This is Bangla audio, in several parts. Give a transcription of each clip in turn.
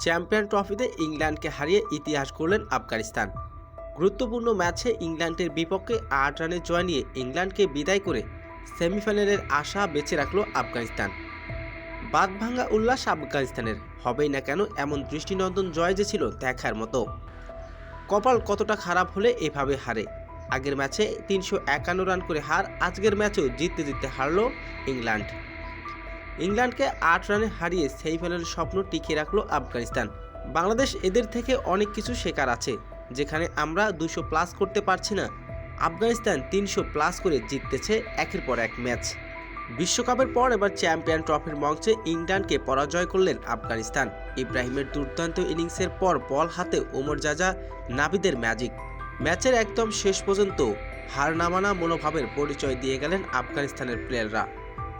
চ্যাম্পিয়ন ট্রফিতে ইংল্যান্ডকে হারিয়ে ইতিহাস গড়লেন আফগানিস্তান। গুরুত্বপূর্ণ ম্যাচে ইংল্যান্ডের বিপক্ষে ৮ রানের জয় নিয়ে ইংল্যান্ডকে বিদায় করে সেমিফাইনালের আশা বেঁচে রাখল আফগানিস্তান। বাঁধভাঙা উল্লাস আফগানিস্তানের, হবেই না কেন এমন দৃষ্টিনন্দন জয় যে ছিল দেখার মতো। কপাল কতটা খারাপ হলে এভাবে হারে। আগের ম্যাচে ৩৫১ রান করে হার, আজকের ম্যাচেও জিততে জিততে হারল ইংল্যান্ডকে ৮ রানে হারিয়ে সেমিফাইনালের স্বপ্ন টিকিয়ে রাখলো আফগানিস্তান। বাংলাদেশ এদের থেকে অনেক কিছু শেখার আছে। যেখানে আমরা ২০০ প্লাস করতে পারছি না, আফগানিস্তান ৩০০ প্লাস করে জিততেছে একের পর এক ম্যাচ। বিশ্বকাপের পর এবার চ্যাম্পিয়ন ট্রফির মঞ্চে ইংল্যান্ডকে পরাজয় করলেন আফগানিস্তান। ইব্রাহিমের দুর্দান্ত ইনিংসের পর বল হাতে ওমর জাজা, নাবিদের ম্যাজিক। ম্যাচের একদম শেষ পর্যন্ত হার না মানা মনোভাবের পরিচয় দিয়ে গেলেন আফগানিস্তানের প্লেয়াররা।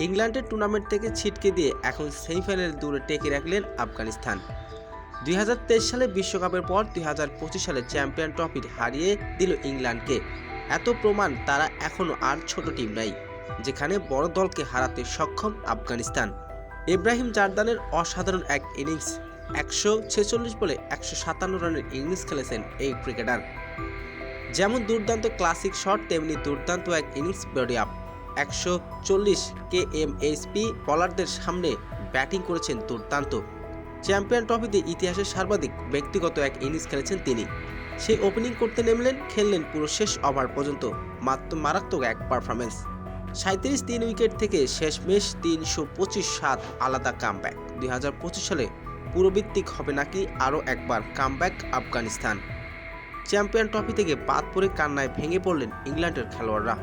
ইংল্যান্ডের টুর্নামেন্ট থেকে ছিটকে দিয়ে এখন সেমিফাইনাল দূরে টেকে রাখলেন আফগানিস্তান। ২০২৩ সালে বিশ্বকাপের পর ২০২৫ সালে চ্যাম্পিয়ন ট্রফি হারিয়ে দিল ইংল্যান্ডকে। এত প্রমাণ তারা এখনও আর ছোট টিম নাই, যেখানে বড় দলকে হারাতে সক্ষম আফগানিস্তান। ইব্রাহিম জারদানের অসাধারণ এক ইনিংস, ১৪৬ বলে ১৫৭ রানের ইনিংস খেলেছেন এই ক্রিকেটার। যেমন দুর্দান্ত ক্লাসিক শট, তেমনি দুর্দান্ত এক ইনিংস বডি আপ। ১৪০ kmhp বলারদের সামনে ব্যাটিং করেছেন দুর্দান্ত। চ্যাম্পিয়ন ট্রফিতে ইতিহাসের সর্বাধিক ব্যক্তিগত এক ইনিংস খেলেছেন তিনি। সেই ওপেনিং করতে নেমলেন, খেললেন পুরো শেষ ওভার পর্যন্ত। মারাত্মক এক পারফরমেন্স। ৩৭ উইকেট থেকে শেষমেশ ৩২৫ আলাদা কামব্যাক। ২০২৫ সালে পুনরাবৃত্তি হবে নাকি আরও একবার কামব্যাক আফগানিস্তান? চ্যাম্পিয়ন ট্রফি থেকে বাদ পড়ে কান্নায় ভেঙে পড়লেন ইংল্যান্ডের খেলোয়াড়রা।